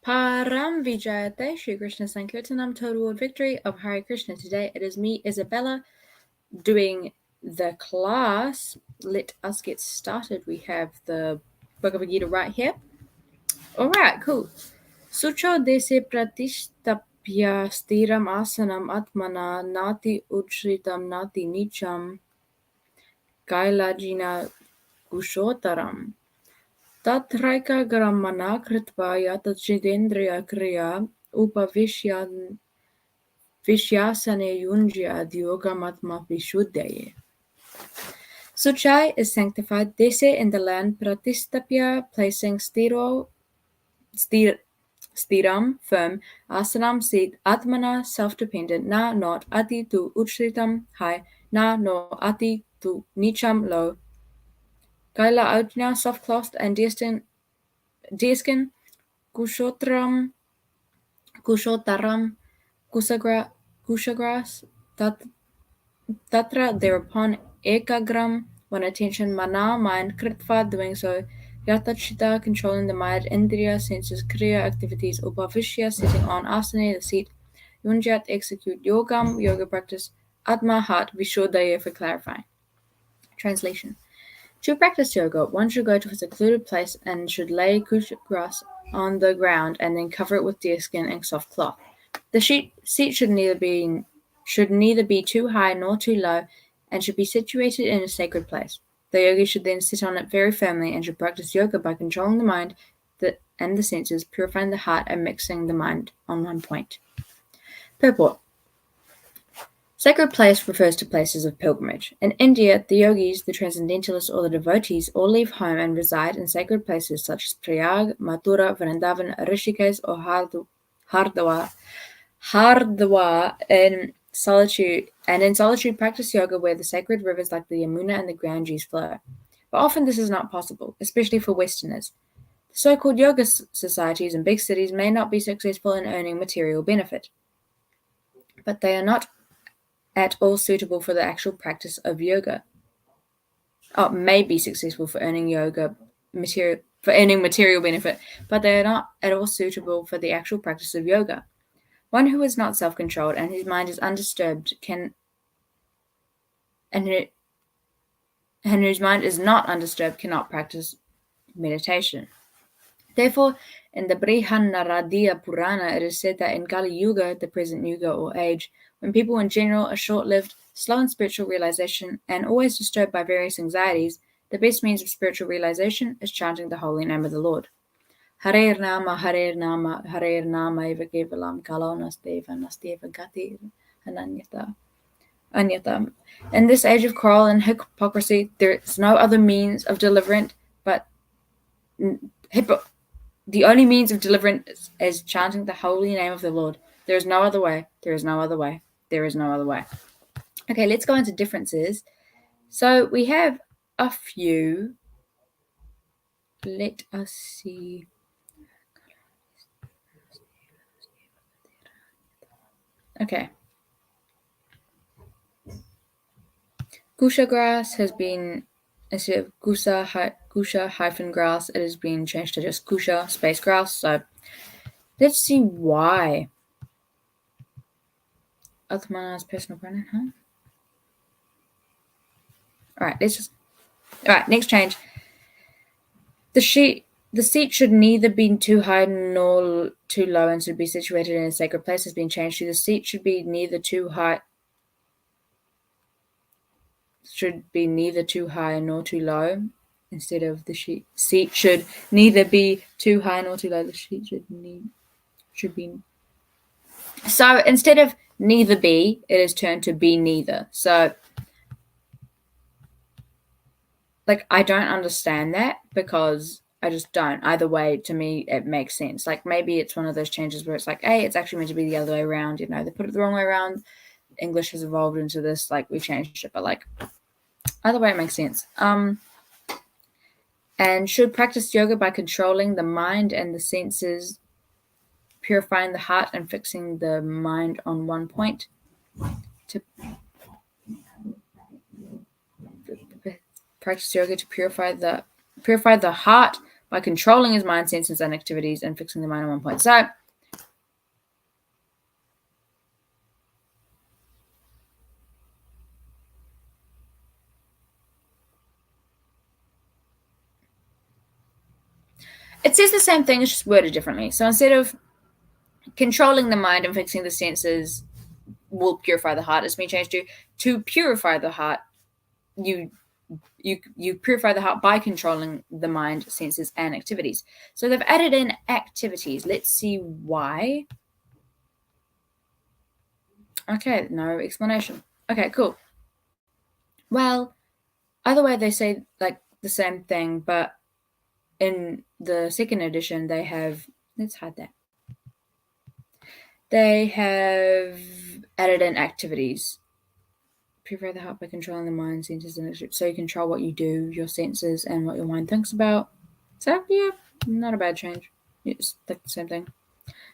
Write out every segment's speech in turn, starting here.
Param Vijayate, Shri Krishna Sankirtanam, total world victory of Hare Krishna. Today it is me, Isabela, doing the class. Let us get started. We have the Bhagavad-gita right here. Alright, cool. Śucau deśe pratiṣṭhāpya sthiram āsanam ātmanaḥ nāty-ucchritaṁ nāti-nīcaṁ cailājina-kuśottaram. Tatraikāgraṁ kṛtvā yata-cittendriya-kriyaḥ upaviśyāsane yuñjyād yogam ātma-viśuddhaye. Śucau is sanctified, deśe in the land, pratiṣṭhāpya placing sthiram firm, āsanam seat, ātmanaḥ self-dependent, not nāty-ucchritaṁ high, nor nāti-nīcaṁ low, caila-ajna soft-cloth and deerskin, kuśottaram, kuśa grass, tatra, thereupon, ekāgram, one attention, manaḥ, mind, kṛtvā, doing so, yata-citta, controlling the mind, indriya, senses, kriya, activities, upaviśya, sitting on, āsanam, the seat, yuñjyād, execute, yogam, yoga practice, ātma-viśuddhaye, for clarifying. Translation. To practice yoga, one should go to a secluded place and should lay kuśa grass on the ground and then cover it with deerskin and soft cloth. The seat should neither be too high nor too low and should be situated in a sacred place. The yogi should then sit on it very firmly and should practice yoga by controlling the mind and the senses, purifying the heart and mixing the mind on one point. Purport. Sacred place refers to places of pilgrimage. In India, the yogis, the transcendentalists, or the devotees all leave home and reside in sacred places such as Prayag, Mathura, Vrindavan, Rishikesh, or Hardwar in solitude practice yoga where the sacred rivers like the Yamuna and the Ganges flow. But often this is not possible, especially for Westerners. The so-called yoga societies in big cities may not be successful in earning material benefit, but they are not at all suitable for the actual practice of yoga. May be successful for earning material benefit, but they are not at all suitable for the actual practice of yoga. One who is not self-controlled and whose mind is undisturbed cannot practice meditation. Therefore, in the Brihanaradiya Purana, it is said that in Kali Yuga, the present Yuga or age, when people in general are short-lived, slow in spiritual realization, and always disturbed by various anxieties, the best means of spiritual realization is chanting the holy name of the Lord. Harer nama, eva kevalam kalo nasteva gati anyata. In this age of quarrel and hypocrisy, there is no other means of deliverance the only means of deliverance is chanting the holy name of the Lord. There is no other way. There is no other way. There is no other way. Okay, let's go into differences. So we have a few. Let us see. Okay. Kuśa grass has been, instead of kuśa hyphen grass, it has been changed to just kuśa space grass. So let's see why. Ātmanaḥ's personal pronoun, huh? Alright, next change. The seat should neither be too high nor too low and should be situated in a sacred place has been changed to the seat should be neither too high nor too low. Instead of the seat should neither be too high nor too low. The seat should be. So instead of neither be, it is turned to be neither. So, I don't understand that because I just don't. Either way, to me, it makes sense. Maybe it's one of those changes where it's hey, it's actually meant to be the other way around. They put it the wrong way around. English has evolved into this, we changed it. But, either way, it makes sense. And should practice yoga by controlling the mind and the senses, purifying the heart and fixing the mind on one point. To practice yoga to purify the heart by controlling his mind, senses, and activities and fixing the mind on one point. So it says the same thing, it's just worded differently. So instead of controlling the mind and fixing the senses will purify the heart, it's been changed to purify the heart. You purify the heart by controlling the mind, senses, and activities. So they've added in activities. Let's see why. Okay, no explanation. Okay, cool. Well, either way, they say like the same thing, but in the second edition, they have, let's hide that. They have added in activities. Purify the heart by controlling the mind, senses, and activities. So you control what you do, your senses, and what your mind thinks about. So yeah, not a bad change. It's like the same thing.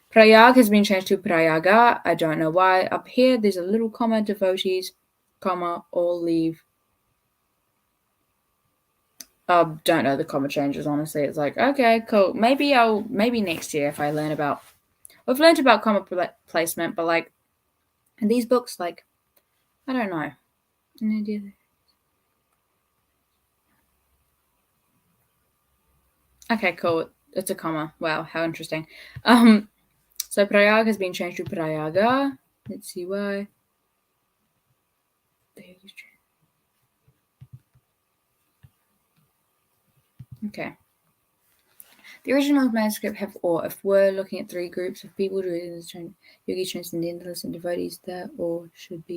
Prayag has been changed to prayaga. I don't know why. Up here, there's a little comma, devotees, comma, all leave. Don't know the comma changes, honestly. It's like, okay, cool. Maybe next year if I learn about, we've learned about comma placement, but like, in these books, like, I don't know. An idea. Okay, cool. It's a comma. Wow, how interesting. So Prayag has been changed to Prayaga. Let's see why. Okay. The original manuscript if we're looking at three groups of people, yogis, transcendentalists, and devotees, the or should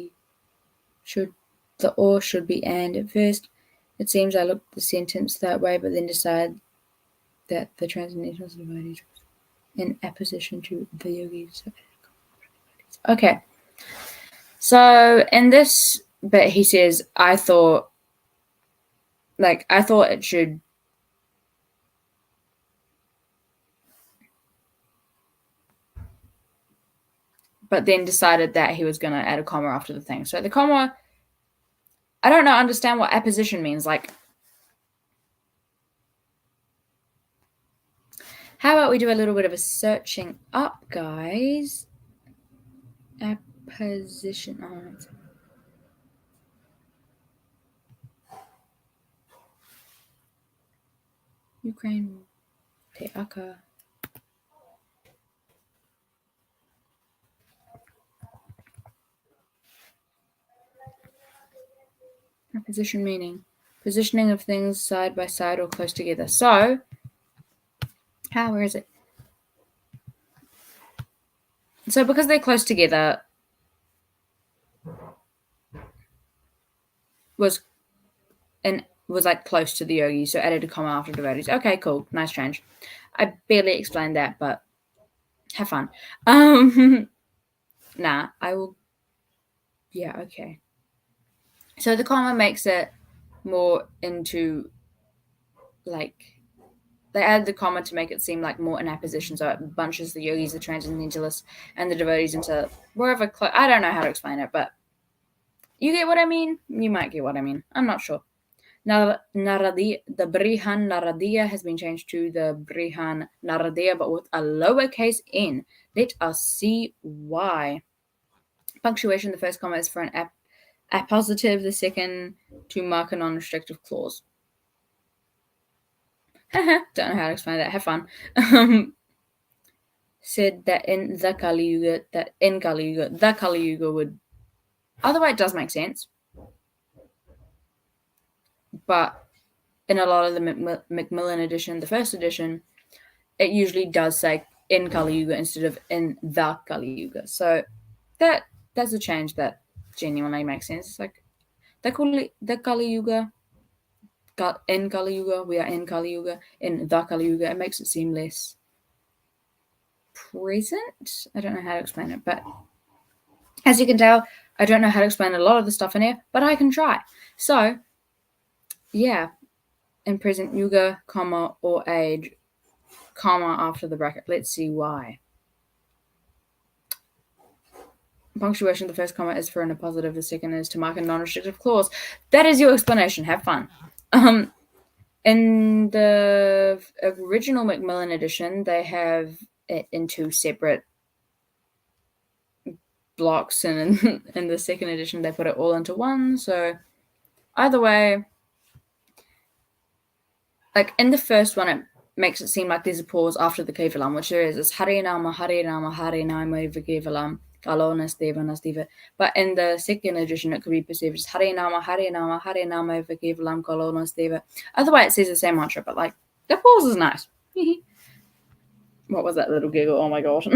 be and at first. It seems I looked at the sentence that way, but then decided that the transcendentalists and devotees in opposition to the yogis. Okay. So in this bit, he says, I thought it should. But then decided that he was going to add a comma after the thing. So the comma, I don't understand what apposition means. Like, how about we do a little bit of a searching up, guys? Apposition. Oh, Ukraine. Teaka. Apposition meaning positioning of things side by side or close together. So, where is it? So because they're close together, was like close to the yogi, so added a comma after devotees. Okay, cool, nice change. I barely explained that, but have fun. Nah, I will. Yeah, okay. So the comma makes it more into like they add the comma to make it seem like more in apposition, so it bunches the yogis, the transcendentalists, and the devotees into wherever. I don't know how to explain it, but you get what I mean. You might get what I mean. I'm not sure. Now, the Brihan Naradiya has been changed to the Brihan Naradiya, but with a lowercase n. Let us see why. Punctuation: the first comma is for an appositive, the second to mark a non-restrictive clause. Don't know how to explain that. Have fun. Said that in the Kali Yuga, the Kali Yuga would. Otherwise, it does make sense. But in a lot of the Macmillan edition, the first edition, it usually does say in Kali Yuga instead of in the Kali Yuga. So that's a change that genuinely makes sense. It's like the Kali Yuga, in Kali Yuga, we are in Kali Yuga, in the Kali Yuga. It makes it seem less present. I don't know how to explain it, but as you can tell, I don't know how to explain a lot of the stuff in here, but I can try. So, yeah, in present yuga, comma, or age, comma after the bracket. Let's see why. Punctuation: the first comma is for an appositive, the second is to mark a non-restrictive clause. That is your explanation. Have fun. In the original Macmillan edition, they have it in 2 separate blocks, and in the second edition, they put it all into one. So either way, like in the first one, it makes it seem like there's a pause after the Kevalam, which there is. It's Harinama, Harinama, Harinama, Kevalam, Kalonas, Devanas, Deva. But in the second edition, it could be perceived as Harinama, Harinama, Harinama, Kevalam, Kalonas, Deva. Otherwise, it says the same mantra, but like the pause is nice. What was that little giggle? Oh my god.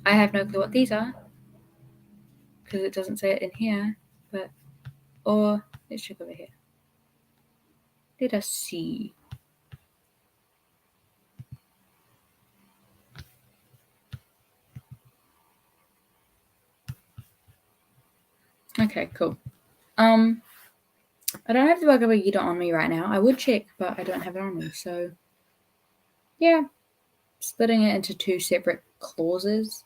I have no clue what these are because it doesn't say it in here. But let's check over here. Let us see. Okay, cool. I don't have the Bhagavad-gita on me right now. I would check, but I don't have it on me. So, yeah, splitting it into 2 separate clauses,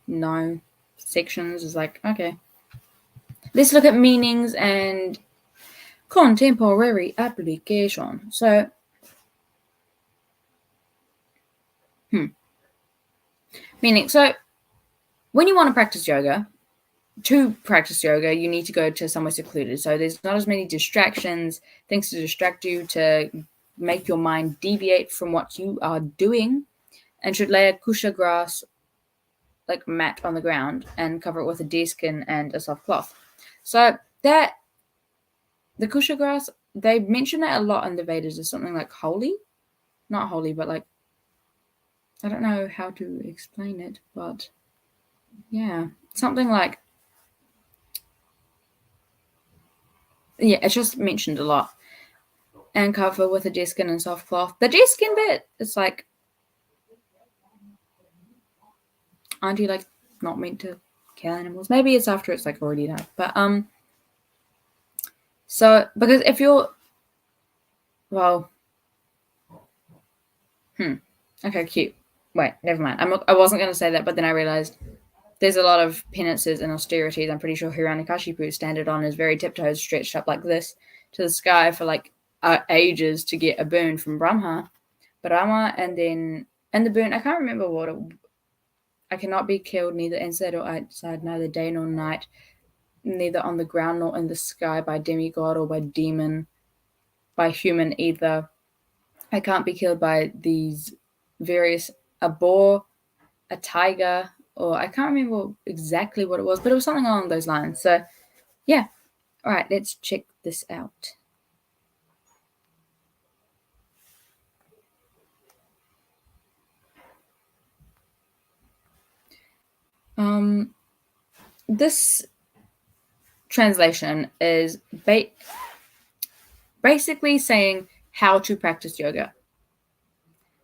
no sections, is like, okay. Let's look at meanings and contemporary application. So, meaning, so when you want to practice yoga, you need to go to somewhere secluded. So there's not as many distractions, things to distract you, to make your mind deviate from what you are doing, and should lay a kuśa grass, like mat, on the ground and cover it with a deerskin and a soft cloth. So that, the kuśa grass, they mention that a lot in the Vedas as something like holy. Not holy, but like, I don't know how to explain it, but yeah, something like, yeah, it's just mentioned a lot. And cover with a deerskin and soft cloth. The deerskin bit, it's like, aren't you like not meant to kill animals? Maybe it's after it's like already done. But so because if you're, well, okay, cute. Wait, never mind. I wasn't going to say that, but then I realized there's a lot of penances and austerities. I'm pretty sure Hiranyakashipu standed on his very tiptoes, stretched up like this to the sky for like ages to get a boon from Brahma, and the boon, I can't remember what it. I cannot be killed neither inside or outside, neither day nor night, neither on the ground nor in the sky, by demigod or by demon, by human either. I can't be killed by these various, a boar, a tiger, or I can't remember exactly what it was, but it was something along those lines. So, yeah. All right, let's check this out. This translation is basically saying how to practice yoga.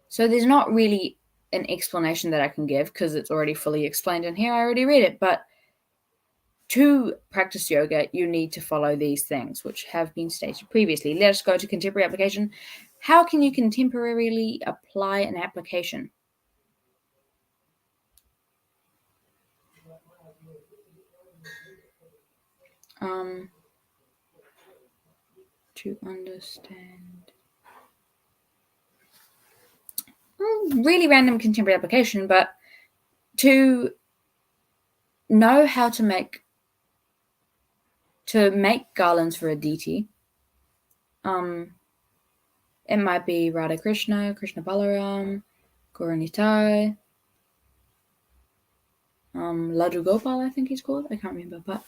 So there's not really an explanation that I can give because it's already fully explained in here. I already read it. But to practice yoga, you need to follow these things, which have been stated previously. Let us go to contemporary application. How can you contemporarily apply an application? To understand. Really random contemporary application, but to know how to make garlands for a deity. It might be Radha Krishna, Krishna Balaram, Gaura-Nitai, Ladu Gopal, I think he's called. I can't remember, but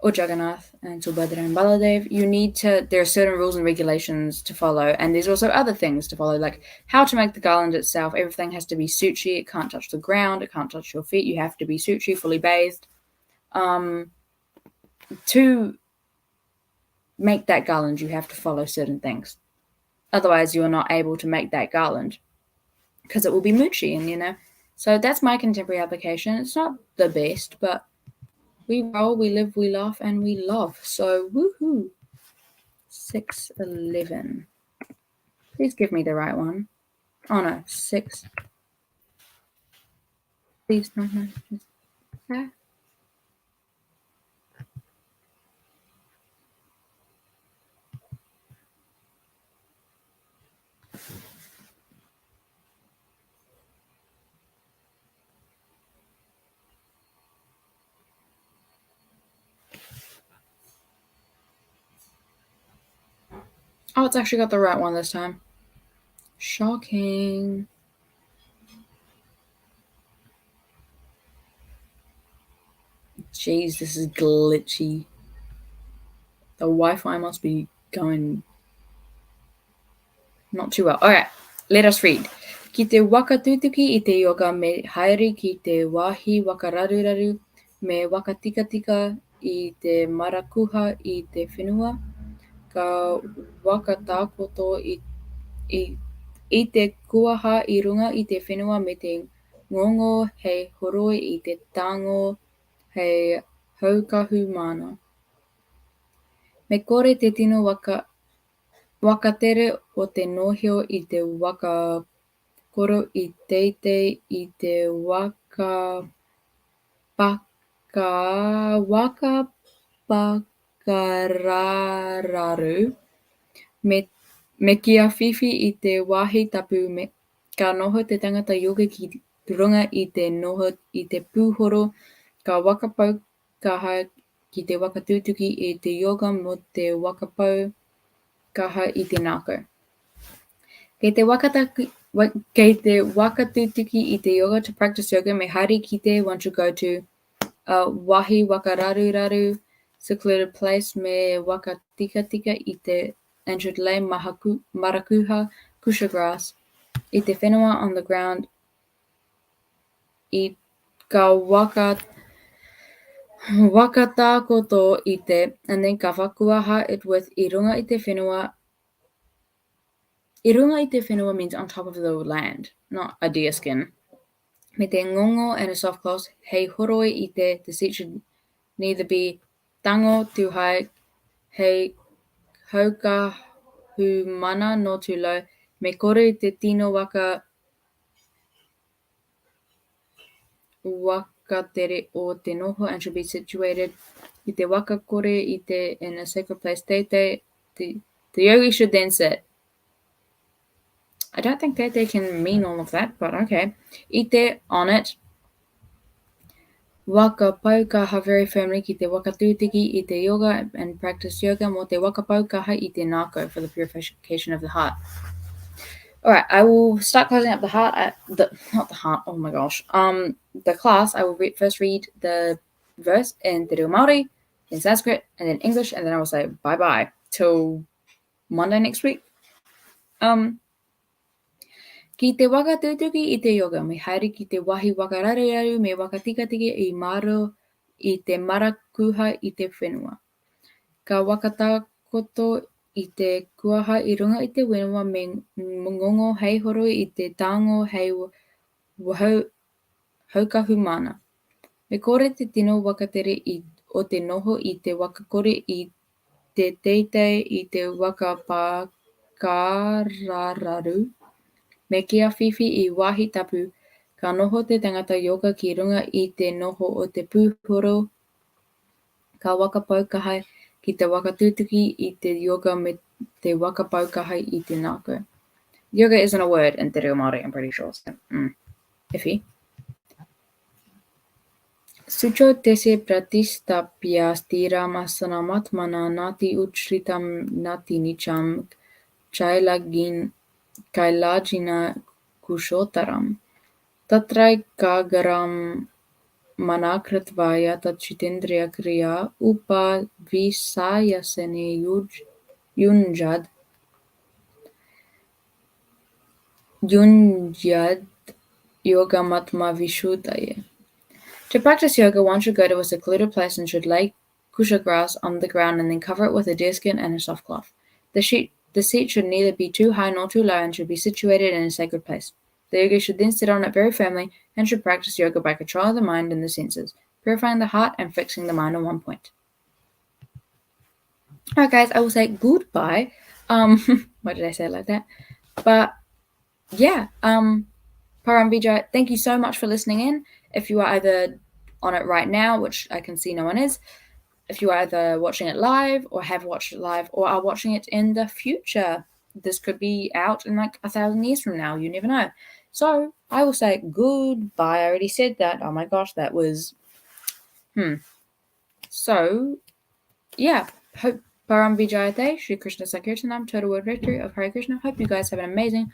or Jagannath and Subhadra and Baladev. There are certain rules and regulations to follow, and there's also other things to follow, like how to make the garland itself. Everything has to be suchi. It can't touch the ground. It can't touch your feet. You have to be suchi, fully bathed. To make that garland, you have to follow certain things. Otherwise, you are not able to make that garland because it will be moochie, and So that's my contemporary application. It's not the best, but we roll, we live, we laugh, and we love. So, woohoo. 611. Please give me the right one. Oh, no. 6. Please, no. Oh, it's actually got the right one this time. Shocking. Jeez, this is glitchy. The Wi-Fi must be going not too well. Alright, let us read. Ki te wakatutuki I te yoga me haere ki te wāhi wakararuraru me wakatika I te marakuha I te whenua. Ka wakatākoto I te kuaha I runga I te whenua me te ngongo hei horoi I te tango hei haukahu mana. Me kore te tino wakatere o te nohio I te wakakoro I teitei I te wakapakararu me kia whiwhi I te wāhi tapu ka noho te tangata yoga ki runga I te noho I te pūhoro ka wakapaukaha ki te wakatutuki I te yoga mo te wakapaukaha I te nāko. Kei te wakatutuki I te yoga to practice yoga me haere ki te want to go to a wahi wakararuraru secluded place me wakatika I te and should lay marakuha kuśa grass I te whenua on the ground I ka wakatākoto I te and then ka whakuaha it with I runga I te whenua. I runga I te whenua means on top of the land, not a deerskin. Me te ngongo and a soft cloth hei horoi I te seat should neither be tango too high hei haukahu mana no too low. Me kore te tino wakatere o te noho and should be situated I te wakakore I te in a sacred place teitei. The yogi should then sit. I don't think teitei can mean all of that, but okay. I te on it. Wakapaukaha very firmly ki te wakatutiki I te yoga and practice yoga mo te wakapaukaha I te nāko for the purification of the heart. Alright, I will start closing up the heart not the heart, oh my gosh. The class, I will first read the verse in Te Reo Māori, in Sanskrit, and then English, and then I will say bye-bye till Monday next week. Ki te wakatutuki I te yoga, me haere ki te wahi wakararuraru me wakatika I maro I te marakuha I te whenua. Ka wakatākoto I te kuaha I runga I te whenua me ngongo hei horoi I te tango hei haukahu mana. Me kore te tino wakatere o te noho I te wakakore I te teitei I te wakapakararu. Me kia whiwhi I wāhi tapu, ka noho te tangata yoga ki runga I te noho o te pūhoro, ka wakapaukaha ki te wakatutuki I te yoga me te wakapaukaha I te nāko. Yoga isn't a word in Te Reo Māori, I'm pretty sure. So, iffy. Śucau deśe pratiṣṭhāpya sthiram āsanam ātmanaḥ nāty-ucchritaṁ nāti-nīcam cailājina-kuśottaram tatraikāgraṁ manaḥ kṛtvā yata-cittendriya-kriyaḥ upaviśyāsane yuñjyād yogam ātma-viśuddhaye. To practice yoga, one should go to a secluded place and should lay kuśa grass on the ground and then cover it with a deerskin and a soft cloth. The seat should neither be too high nor too low and should be situated in a sacred place. The yogi should then sit on it very firmly and should practice yoga by controlling the mind and the senses, purifying the heart and fixing the mind on one point. Alright guys, I will say goodbye. Why did I say it like that? But yeah, Param Vijay, thank you so much for listening in. If you are either on it right now, which I can see no one is, if you are either watching it live or have watched it live or are watching it in the future, this could be out in like 1,000 years from now. You never know. So I will say goodbye. I already said that. Oh my gosh, that was So yeah, hope Param Vijayate, Shri Krishna Sankirtanam, total world victory of Hare Krishna. Hope you guys have an amazing